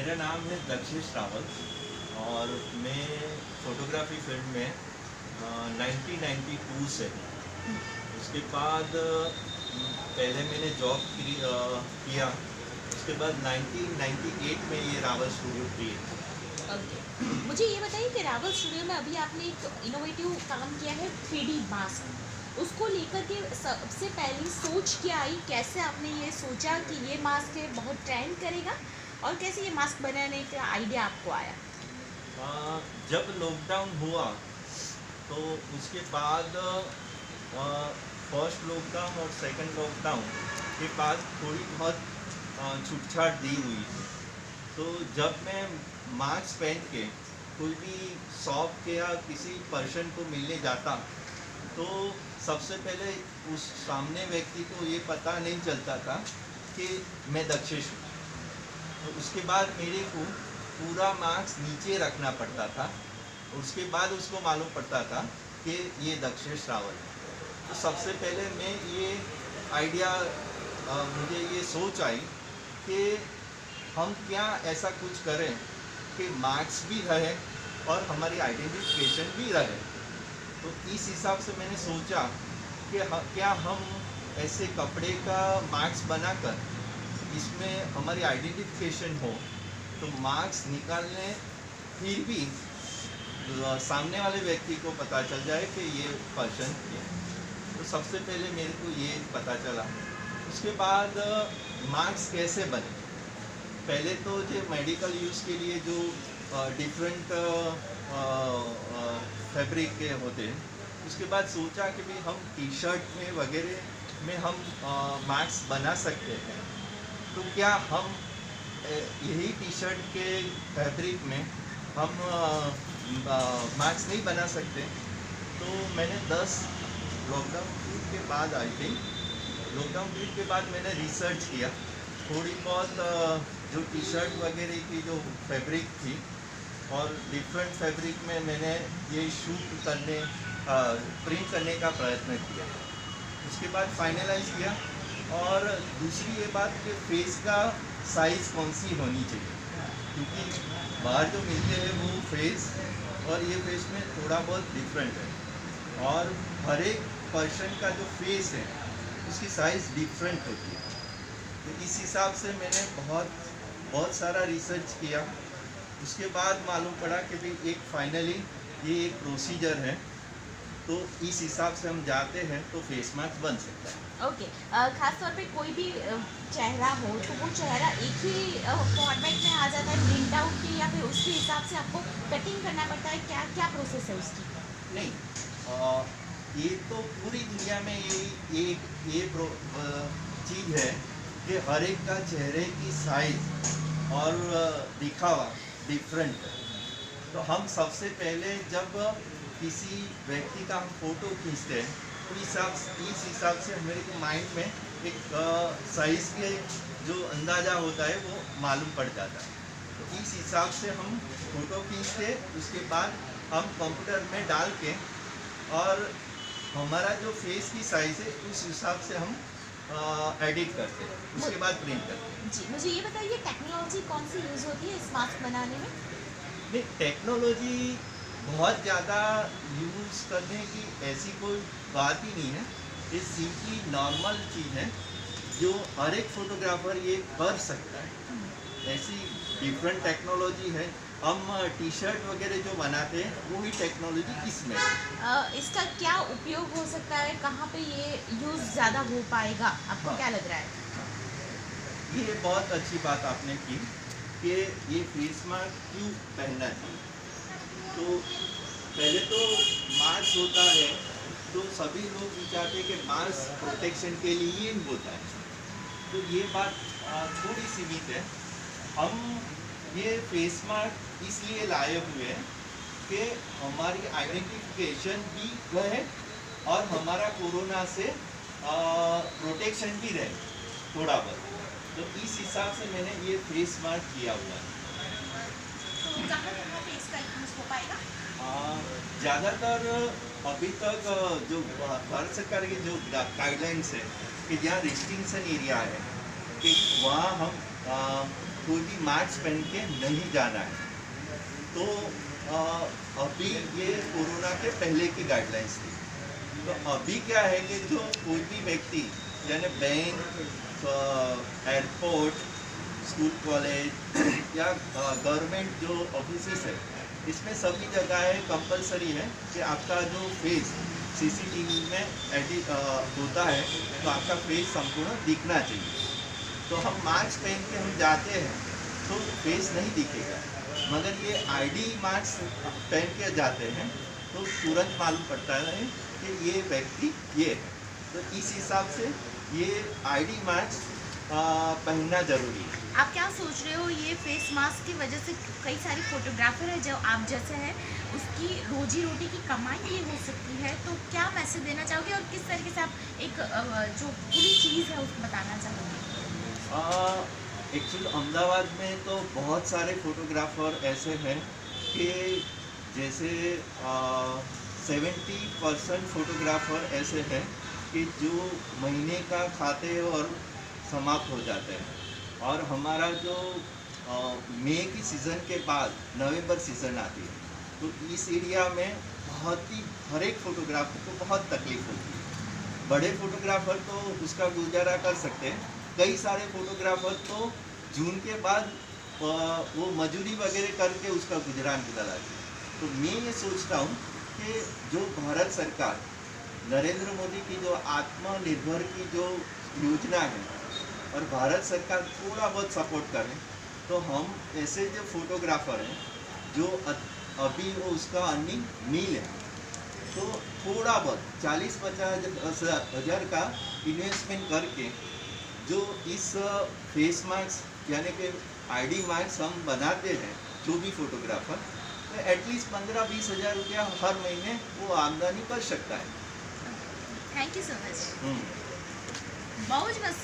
मेरा नाम है दक्षेश रावल और मैं फोटोग्राफी फील्ड में 1992 से हूँ। उसके बाद पहले मैंने जॉब किया। उसके बाद 1998 में ये रावल स्टूडियो क्रिएट। ओके, मुझे ये बताइए कि रावल स्टूडियो में अभी आपने एक इनोवेटिव काम किया है 3D मास्क। उसको लेकर के सबसे पहली सोच क्या आई, कैसे आपने ये सोचा कि ये मास्क है बहुत ट्रेंड करेगा, और कैसे ये मास्क बनाने का आइडिया आपको आया? जब लॉकडाउन हुआ तो उसके बाद फर्स्ट लॉकडाउन और सेकंड लॉकडाउन के बाद थोड़ी बहुत छूटछाट दी हुई थी। तो जब मैं मास्क पहन के कोई भी शॉप के या किसी पर्सन को मिलने जाता तो सबसे पहले उस सामने व्यक्ति को ये पता नहीं चलता था कि मैं दक्षेश हूँ। तो उसके बाद मेरे को पूरा मास्क नीचे रखना पड़ता था। उसके बाद उसको मालूम पड़ता था कि ये दक्षेश रावल है। तो सबसे पहले मैं ये आइडिया मुझे ये सोच आई कि हम क्या ऐसा कुछ करें कि मार्क्स भी रहे और हमारी आइडेंटिफिकेशन भी रहे। तो इस हिसाब से मैंने सोचा कि क्या हम ऐसे कपड़े का मार्क्स बनाकर इसमें हमारी आइडेंटिफिकेशन हो, तो मार्क्स निकालने फिर भी सामने वाले व्यक्ति को पता चल जाए कि ये पर्सन है। तो सबसे पहले मेरे को ये पता चला। उसके बाद मास्क कैसे बने, पहले तो जो मेडिकल यूज़ के लिए जो डिफरेंट फैब्रिक के होते हैं, उसके बाद सोचा कि भाई हम टी शर्ट में वगैरह में हम मास्क बना सकते हैं। तो क्या हम यही टी शर्ट के फैब्रिक में हम मास्क नहीं बना सकते? तो मैंने 10 लॉकडाउन पीरियड के बाद आई थिंक लॉकडाउन पीरियड के बाद मैंने रिसर्च किया थोड़ी बहुत जो टी शर्ट वगैरह की जो फैब्रिक थी, और डिफरेंट फैब्रिक में मैंने ये शूट करने प्रिंट करने का प्रयत्न किया। उसके बाद फाइनलाइज किया। और दूसरी ये बात कि फेस का साइज़ कौन सी होनी चाहिए, क्योंकि बाहर जो मिलते हैं वो फेस और ये फेस में थोड़ा बहुत डिफरेंट है, और हर एक पर्सन का जो फेस है उसकी साइज़ डिफरेंट होती है। तो इस हिसाब से मैंने बहुत सारा रिसर्च किया। उसके बाद मालूम पड़ा कि भाई एक फाइनली ये एक प्रोसीजर है, तो इस हिसाब से हम जाते हैं तो फेस मास्क बन सकता है। ओके, खास तौर पे कोई भी चेहरा हो तो वो चेहरा एक ही फॉर्मेट में आ जाता है प्रिंट आउट की, या फिर उसके हिसाब से आपको कटिंग करना पड़ता है? क्या क्या प्रोसेस है उसकी? नहीं, ये तो पूरी दुनिया में ये चीज़ है कि हर एक का चेहरे की साइज और दिखावा डिफरेंट है। तो हम सबसे पहले जब किसी व्यक्ति का हम फोटो खींचते हैं तो इस हिसाब से मेरे को माइंड में एक साइज के जो अंदाज़ा होता है वो मालूम पड़ जाता है। तो इस हिसाब से हम फोटो खींचते, उसके बाद हम कंप्यूटर में डाल के और हमारा जो फेस की साइज़ है उस हिसाब से हम एडिट करते हैं, उसके बाद प्रिंट करते हैं। जी, मुझे ये बताइए टेक्नोलॉजी कौन सी यूज़ होती है इस मास्क बनाने में? नहीं, टेक्नोलॉजी बहुत ज़्यादा यूज़ करने की ऐसी कोई बात ही नहीं है। ये सिंपली नॉर्मल चीज़ है जो हर एक फोटोग्राफर ये कर सकता है। ऐसी डिफरेंट टेक्नोलॉजी है। हम टी शर्ट वगैरह जो बनाते हैं वही टेक्नोलॉजी इसमें है। इसका क्या उपयोग हो सकता है, कहाँ पे ये यूज़ ज़्यादा हो पाएगा, आपको क्या लग रहा है? ये बहुत अच्छी बात आपने की कि ये फेस मास्क क्यों पहनना चाहिए। तो पहले तो मास्क होता है तो सभी लोग विचारते हैं कि मास्क प्रोटेक्शन के लिए ही होता है। तो ये बात थोड़ी सीमित है। हम ये फेस मास्क इसलिए लाए हुए हैं कि हमारी आइडेंटिफिकेशन भी रहे और हमारा कोरोना से प्रोटेक्शन भी रहे थोड़ा बहुत। तो इस हिसाब से मैंने ये फेस मास्क किया हुआ है। तो कहाँ फेस का यूज़ हो पाएगा? ज़्यादातर अभी तक जो भारत सरकार की जो गाइडलाइंस है कि जहाँ रिस्ट्रिक्शन एरिया है कि वहाँ हम कोई भी मास्क पहन के नहीं जाना है। तो अभी ये कोरोना के पहले की गाइडलाइंस थी। तो अभी क्या है कि जो कोई भी व्यक्ति यानी बैंक, एयरपोर्ट, स्कूल, कॉलेज या गवर्नमेंट जो ऑफिसेस है, इसमें सभी जगह कंपलसरी है कि आपका जो फेस सीसीटीवी में एडिट होता है, तो आपका फेस संपूर्ण दिखना चाहिए। तो हम मास्क पहन के हम जाते हैं तो फेस नहीं दिखेगा, मगर ये आईडी मास्क पहन के जाते हैं तो तुरंत मालूम पड़ता है कि ये व्यक्ति ये है। तो इस हिसाब से ये आईडी मास्क पहनना जरूरी है। आप क्या सोच रहे हो, ये फेस मास्क की वजह से कई सारे फोटोग्राफर है जो आप जैसे हैं, उसकी रोजी रोटी की कमाई ये हो सकती है, तो क्या मैसेज देना चाहोगे और किस तरीके से आप एक जो पूरी चीज़ है उसको बताना चाहोगे? एक्चुअल अहमदाबाद में तो बहुत सारे फोटोग्राफर ऐसे हैं कि जैसे 70% फोटोग्राफर ऐसे हैं कि जो महीने का खाते और समाप्त हो जाते हैं। और हमारा जो मई की सीज़न के बाद नवंबर सीज़न आती है, तो इस एरिया में बहुत ही हर एक फोटोग्राफर को बहुत तकलीफ होती है। बड़े फोटोग्राफर तो उसका गुजारा कर सकते हैं, कई सारे फोटोग्राफर तो जून के बाद वो मजदूरी वगैरह करके उसका गुजरान निकालते हैं। तो मैं ये सोचता हूँ कि जो भारत सरकार नरेंद्र मोदी की जो आत्मनिर्भर की जो योजना है और भारत सरकार थोड़ा बहुत सपोर्ट करें, तो हम ऐसे जो फोटोग्राफर हैं जो अभी वो उसका अर्निंग मिल है, तो थोड़ा बहुत 40-50 हज़ार का इन्वेस्टमेंट करके जो इस फेस मास्क यानी कि आईडी मास्क हम बनाते हैं जो भी फोटोग्राफर, तो एटलीस्ट 15-20 हज़ार रुपया हर महीने वो आमदनी कर सकता है। Thank you so much. बहुत मस्त